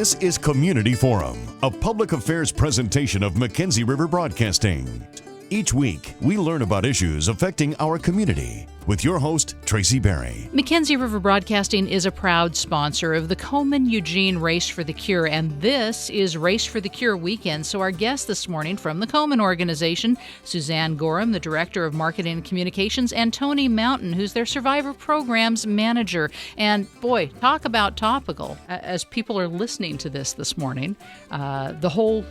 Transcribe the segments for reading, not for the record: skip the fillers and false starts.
This is Community Forum, a public affairs presentation of Mackenzie River Broadcasting. Each week, we learn about issues affecting our community with your host, Tracy Berry. Mackenzie River Broadcasting is a proud sponsor of the Komen Eugene Race for the Cure, and this is Race for the Cure weekend. So our guest this morning from the Komen organization, Suzanne Gorham, the Director of Marketing and Communications, and Toni Mountain, who's their Survivor Programs Manager. And boy, talk about topical. As people are listening to this morning, the whole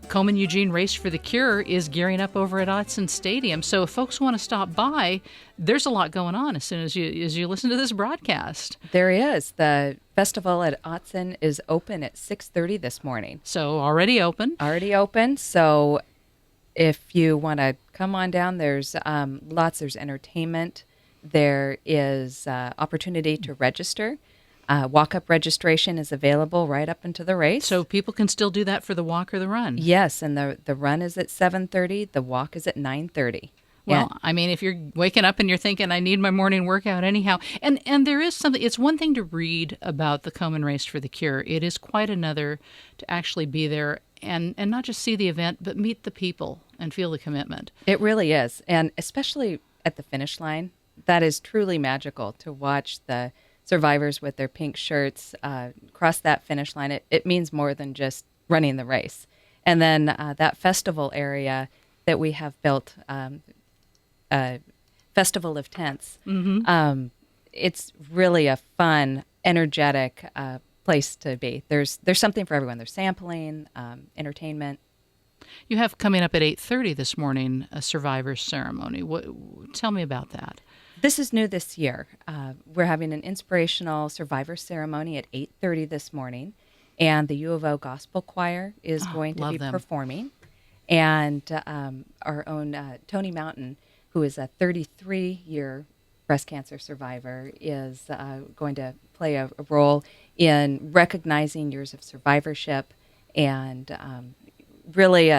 Komen Eugene Race for the Cure is gearing up over at Autzen Stadium. So if folks want to stop by, there's a lot going on as soon as you listen to this broadcast. There is. The festival at Autzen is open at 6:30 this morning. So already open. Already open. So if you want to come on down, there's there's entertainment. There is opportunity to register. Walk-up registration is available right up into the race. So people can still do that for the walk or the run? Yes, and the run is at 7:30. The walk is at 9:30. Well, I mean, if you're waking up and you're thinking, I need my morning workout anyhow. And there is something, it's one thing to read about the Komen Race for the Cure. It is quite another to actually be there and not just see the event, but meet the people and feel the commitment. It really is. And especially at the finish line, that is truly magical to watch the survivors with their pink shirts cross that finish line. It means more than just running the race. And then that festival area that we have built, Festival of Tents, it's really a fun, energetic place to be. There's something for everyone. There's sampling, entertainment. You have coming up at 8:30 this morning a survivor ceremony. Tell me about that. This is new this year. We're having an inspirational survivor ceremony at 8:30 this morning, and the U of O Gospel Choir is going to be performing. And our own Toni Mountain, who is a 33-year breast cancer survivor, is going to play a role in recognizing years of survivorship and really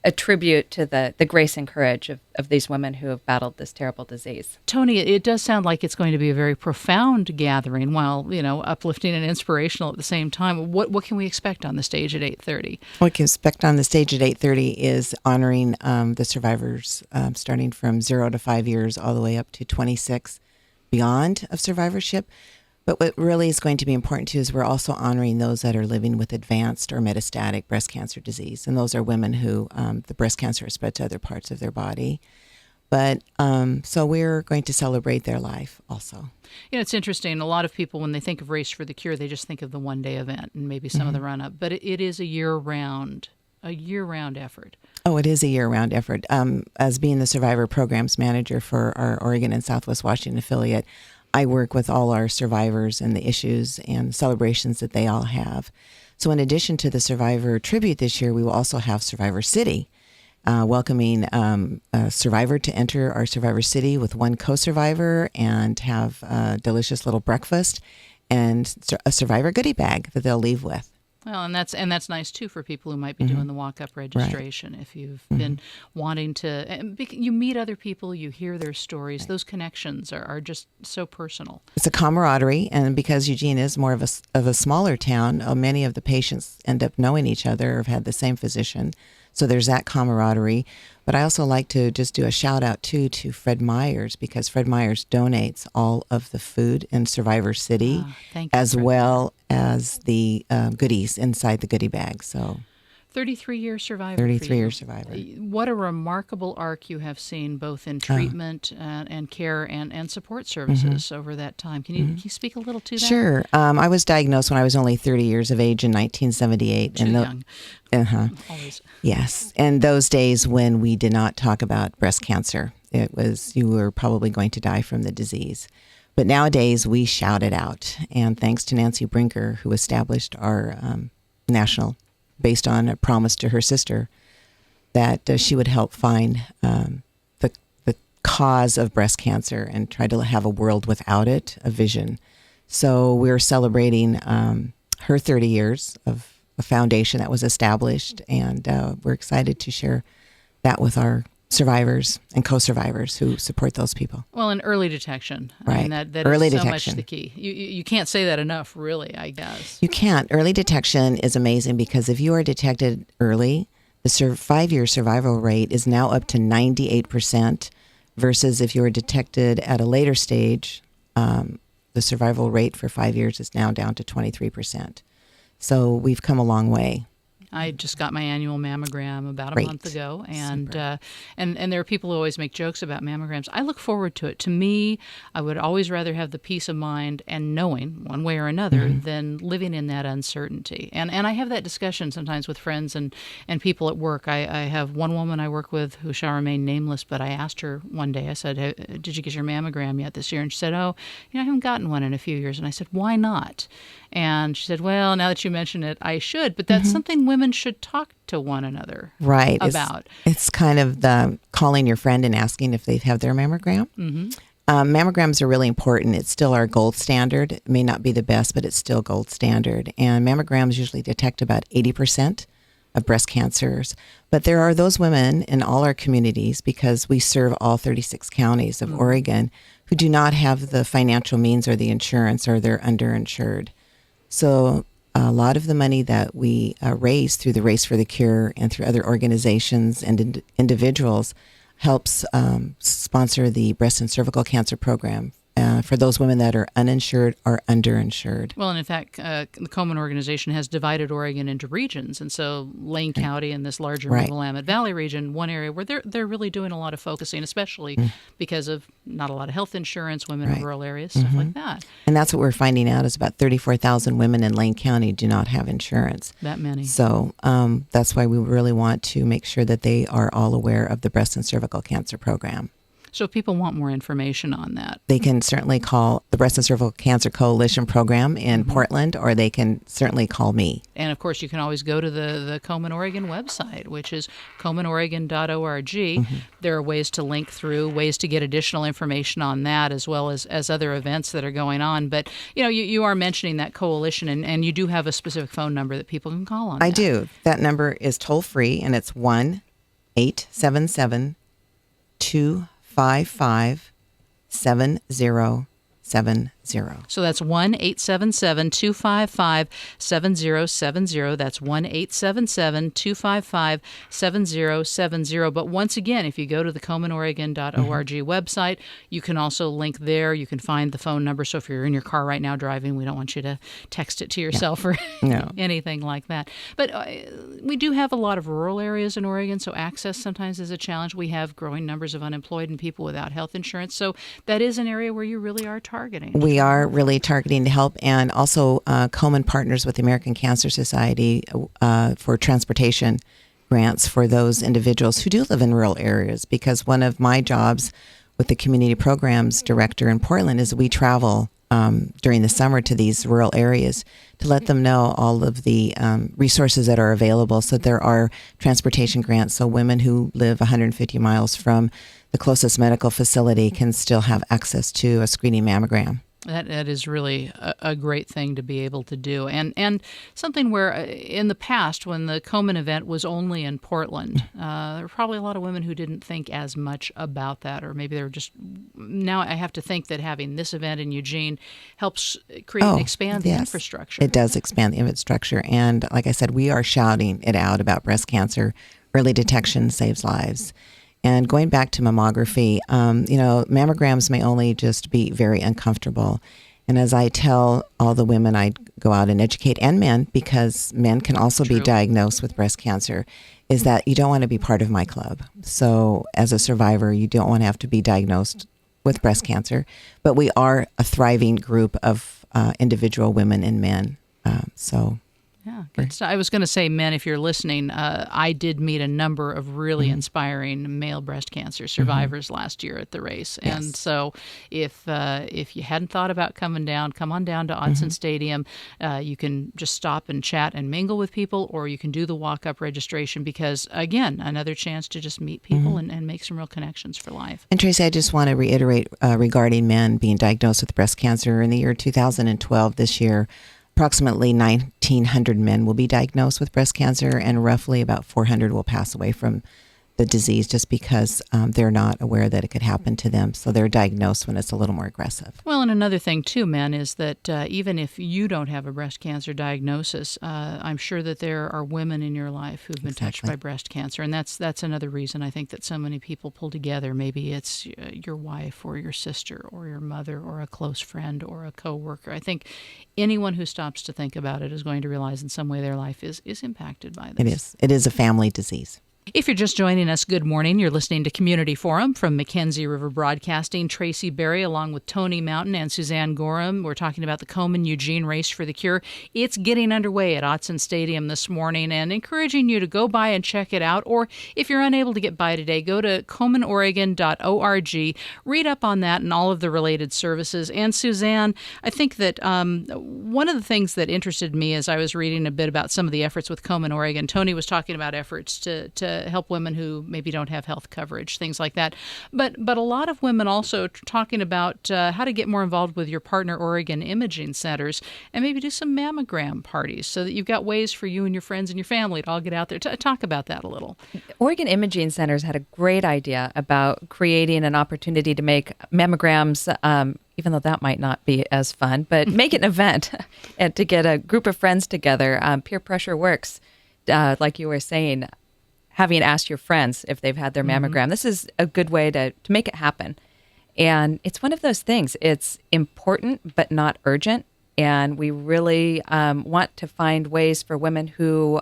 a tribute to the grace and courage of these women who have battled this terrible disease. Toni, it does sound like it's going to be a very profound gathering while, uplifting and inspirational at the same time. What can we expect on the stage at 8:30? What we can expect on the stage at 8:30 is honoring the survivors starting from 0 to 5 years all the way up to 26 beyond of survivorship. But what really is going to be important, too, is we're also honoring those that are living with advanced or metastatic breast cancer disease. And those are women who the breast cancer has spread to other parts of their body. But so we're going to celebrate their life also. It's interesting. A lot of people, when they think of Race for the Cure, they just think of the one-day event and maybe some of the run-up. But it is a year-round effort. Oh, it is a year-round effort. As being the Survivor Programs Manager for our Oregon and Southwest Washington affiliate, I work with all our survivors and the issues and celebrations that they all have. So in addition to the Survivor Tribute this year, we will also have Survivor City, welcoming a survivor to enter our Survivor City with one co-survivor and have a delicious little breakfast and a survivor goodie bag that they'll leave with. Well, and that's nice, too, for people who might be doing the walk-up registration. Right. If you've been wanting to, you meet other people, you hear their stories. Right. Those connections are just so personal. It's a camaraderie, and because Eugene is more of a smaller town, many of the patients end up knowing each other or have had the same physician. So there's that camaraderie. But I also like to just do a shout out too to Fred Meyers, because Fred Meyers donates all of the food in Survivor City, as well as the goodies inside the goodie bag. So 33-year survivor. 33-year survivor. What a remarkable arc you have seen, both in treatment and care and support services over that time. Can you speak a little to that? Sure. I was diagnosed when I was only 30 years of age in 1978. Too young. Always. Yes. And those days when we did not talk about breast cancer, it was, you were probably going to die from the disease. But nowadays we shout it out. And thanks to Nancy Brinker, who established our national, based on a promise to her sister that she would help find the cause of breast cancer and try to have a world without it, a vision. So we're celebrating her 30 years of a foundation that was established, and we're excited to share that with our survivors and co-survivors who support those people. Well, and early detection. Right. I mean, that early is so detection. much the key. You can't say that enough, really, I guess. You can't. Early detection is amazing because if you are detected early, the 5-year survival rate is now up to 98%, versus if you were detected at a later stage, the survival rate for 5 years is now down to 23%. So we've come a long way. I just got my annual mammogram about a month ago, and there are people who always make jokes about mammograms. I look forward to it. To me, I would always rather have the peace of mind and knowing one way or another than living in that uncertainty. And I have that discussion sometimes with friends and people at work. I have one woman I work with who shall remain nameless, but I asked her one day, I said, did you get your mammogram yet this year? And she said, I haven't gotten one in a few years. And I said, why not? And she said, well, now that you mention it, I should. But that's something women should talk to one another about. It's kind of the calling your friend and asking if they've had their mammogram. Mammograms are really important. It's still our gold standard. It may not be the best, but it's still gold standard. And mammograms usually detect about 80% of breast cancers. But there are those women in all our communities, because we serve all 36 counties of Oregon, who do not have the financial means or the insurance, or they're underinsured. So a lot of the money that we raise through the Race for the Cure and through other organizations and individuals helps sponsor the breast and cervical cancer program for those women that are uninsured or underinsured. Well, and in fact, the Komen organization has divided Oregon into regions. And so Lane County and this larger Willamette Valley region, one area where they're really doing a lot of focusing, especially because of not a lot of health insurance, women in rural areas, stuff like that. And that's what we're finding out is about 34,000 women in Lane County do not have insurance. That many. So that's why we really want to make sure that they are all aware of the breast and cervical cancer program. So if people want more information on that, they can certainly call the Breast and Cervical Cancer Coalition program in Portland, or they can certainly call me. And of course, you can always go to the Komen Oregon website, which is komenoregon.org. There are ways to link through, ways to get additional information on that, as well as other events that are going on. But, you are mentioning that coalition, and you do have a specific phone number that people can call on. I do. That number is toll free, and it's 1-877-255-7070. So that's 1-877-255-7070. That's 1-877-255-7070. But once again, if you go to the komenoregon.org website, you can also link there. You can find the phone number. So if you're in your car right now driving, we don't want you to text it to yourself or anything like that. But we do have a lot of rural areas in Oregon, so access sometimes is a challenge. We have growing numbers of unemployed and people without health insurance. So that is an area where you really are targeting. We are really targeting to help, and also Komen partners with the American Cancer Society for transportation grants for those individuals who do live in rural areas, because one of my jobs with the community programs director in Portland is we travel during the summer to these rural areas to let them know all of the resources that are available. So there are transportation grants, so women who live 150 miles from the closest medical facility can still have access to a screening mammogram. That is really a great thing to be able to do. And something where in the past, when the Komen event was only in Portland, there were probably a lot of women who didn't think as much about that, or maybe they were just, now I have to think that having this event in Eugene helps create and expand the infrastructure. It does expand the infrastructure. And like I said, we are shouting it out about breast cancer. Early detection saves lives. And going back to mammography, mammograms may only just be very uncomfortable. And as I tell all the women I go out and educate, and men, because men can also be diagnosed with breast cancer, is that you don't want to be part of my club. So as a survivor, you don't want to have to be diagnosed with breast cancer. But we are a thriving group of individual women and men. Yeah, good stuff. I was going to say, men, if you're listening, I did meet a number of really inspiring male breast cancer survivors last year at the race. Yes. And so if you hadn't thought about coming down, come on down to Autzen Stadium. You can just stop and chat and mingle with people, or you can do the walk-up registration because, again, another chance to just meet people and make some real connections for life. And Tracy, I just want to reiterate regarding men being diagnosed with breast cancer in the year 2012, this year, approximately 1,900 men will be diagnosed with breast cancer, and roughly about 400 will pass away from the disease just because they're not aware that it could happen to them. So they're diagnosed when it's a little more aggressive. Well, and another thing too, men, is that even if you don't have a breast cancer diagnosis, I'm sure that there are women in your life who've been touched by breast cancer. And that's another reason I think that so many people pull together. Maybe it's your wife or your sister or your mother or a close friend or a coworker. I think anyone who stops to think about it is going to realize in some way their life is impacted by this. It is. It is a family disease. If you're just joining us, good morning. You're listening to Community Forum from Mackenzie River Broadcasting. Tracy Berry along with Toni Mountain and Suzanne Gorham. We're talking about the Komen Eugene Race for the Cure. It's getting underway at Autzen Stadium this morning and encouraging you to go by and check it out. Or if you're unable to get by today, go to KomenOregon.org. Read up on that and all of the related services. And Suzanne, I think that one of the things that interested me as I was reading a bit about some of the efforts with Komen Oregon, Toni was talking about efforts to help women who maybe don't have health coverage, things like that. But a lot of women also talking about how to get more involved with your partner Oregon imaging centers and maybe do some mammogram parties so that you've got ways for you and your friends and your family to all get out there. Talk about that a little. Oregon imaging centers had a great idea about creating an opportunity to make mammograms, even though that might not be as fun, but make it an event and to get a group of friends together. Peer pressure works, like you were saying. Having asked your friends if they've had their mammogram. This is a good way to make it happen. And it's one of those things. It's important, but not urgent. And we really want to find ways for women who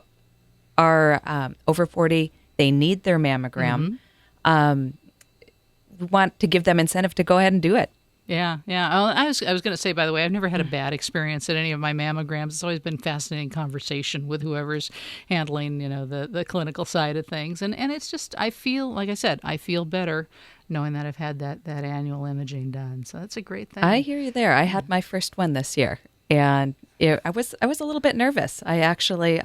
are over 40, they need their mammogram. We want to give them incentive to go ahead and do it. Yeah. I was going to say, by the way, I've never had a bad experience at any of my mammograms. It's always been fascinating conversation with whoever's handling, the clinical side of things. And it's just, I feel, like I said, I feel better knowing that I've had that annual imaging done. So that's a great thing. I hear you there. I had my first one this year, and I was a little bit nervous. I actually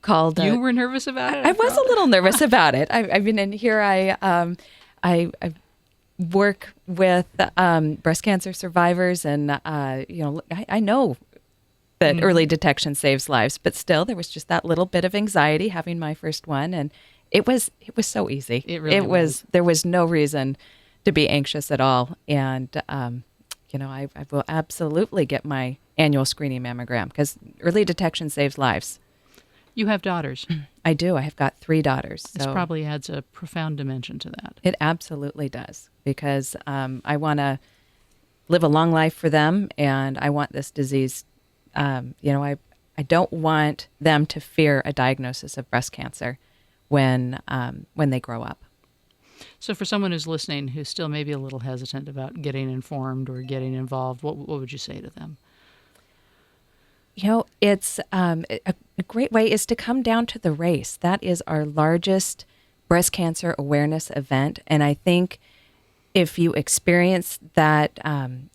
called. You were nervous about it? I was a little nervous about it. I've been in here. I work with breast cancer survivors, and I know that early detection saves lives, but still there was just that little bit of anxiety having my first one, and it was so easy. It really was. There was no reason to be anxious at all, and I will absolutely get my annual screening mammogram because early detection saves lives. You have daughters. I do. I have got 3 daughters. This probably adds a profound dimension to that. It absolutely does, because I want to live a long life for them, and I want this disease. I don't want them to fear a diagnosis of breast cancer when they grow up. So for someone who's listening who's still maybe a little hesitant about getting informed or getting involved, what would you say to them? It's a great way is to come down to the race. That is our largest breast cancer awareness event. And I think if you experience that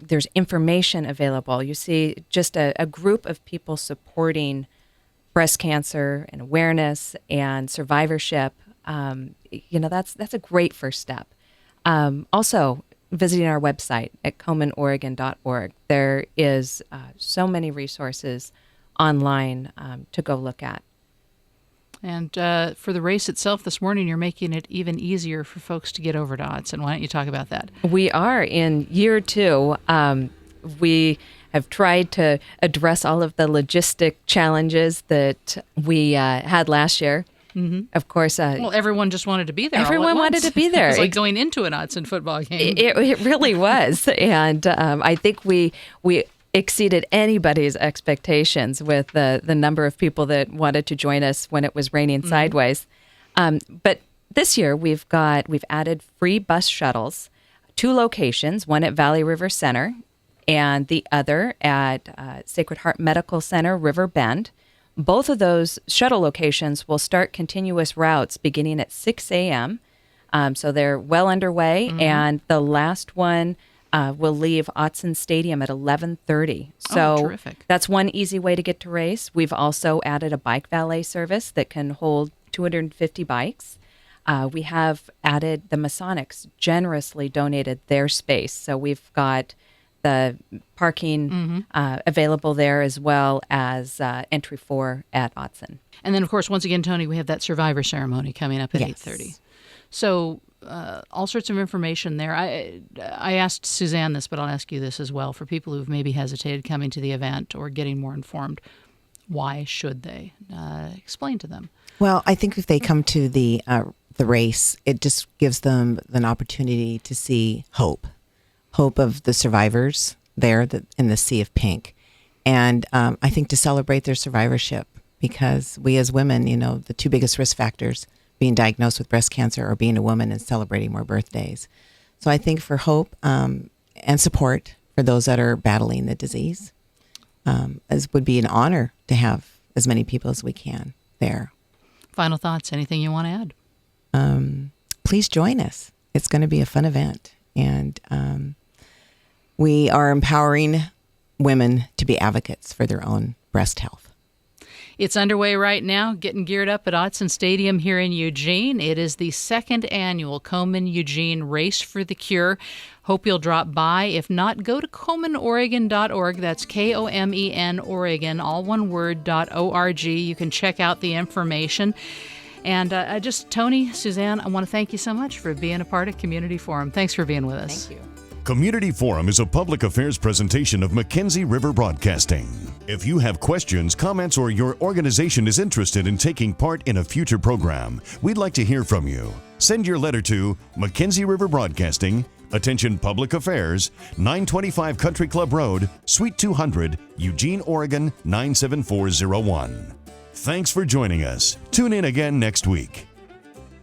there's information available, you see just a group of people supporting breast cancer and awareness and survivorship, that's a great first step. Also, visiting our website at KomenOregon.org. There is so many resources online to go look at. And for the race itself this morning, you're making it even easier for folks to get over to Autzen. Why don't you talk about that? We are in year 2. We have tried to address all of the logistic challenges that we had last year. Of course. Everyone just wanted to be there. Everyone wanted to be there. It was like going into an Autzen football game. It really was. And I think we exceeded anybody's expectations with the number of people that wanted to join us when it was raining sideways. But this year we've added free bus shuttles, 2 locations, one at Valley River Center and the other at Sacred Heart Medical Center, River Bend. Both of those shuttle locations will start continuous routes beginning at 6 a.m. So they're well underway, and the last one will leave Autzen Stadium at 11:30. So terrific. That's one easy way to get to race. We've also added a bike valet service that can hold 250 bikes. We have added the Masonics generously donated their space. So we've got the parking available there, as well as entry 4 at Autzen. And then, of course, once again, Toni, we have that survivor ceremony coming up at 8:30. So all sorts of information there. I asked Suzanne this, but I'll ask you this as well. For people who've maybe hesitated coming to the event or getting more informed, why should they? Explain to them. Well, I think if they come to the race, it just gives them an opportunity to see hope of the survivors there in the sea of pink. And I think to celebrate their survivorship, because we as women, the two biggest risk factors being diagnosed with breast cancer or being a woman and celebrating more birthdays. So I think for hope and support for those that are battling the disease, as would be an honor to have as many people as we can there. Final thoughts, anything you want to add? Please join us. It's going to be a fun event. And we are empowering women to be advocates for their own breast health. It's underway right now, getting geared up at Autzen Stadium here in Eugene. It is the second annual Komen Eugene Race for the Cure. Hope you'll drop by. If not, go to KomenOregon.org. That's KOMEN Oregon, all one word, .org. You can check out the information. And Toni, Suzanne, I want to thank you so much for being a part of Community Forum. Thanks for being with us. Thank you. Community Forum is a public affairs presentation of Mackenzie River Broadcasting. If you have questions, comments, or your organization is interested in taking part in a future program, we'd like to hear from you. Send your letter to Mackenzie River Broadcasting, Attention Public Affairs, 925 Country Club Road, Suite 200, Eugene, Oregon, 97401. Thanks for joining us. Tune in again next week.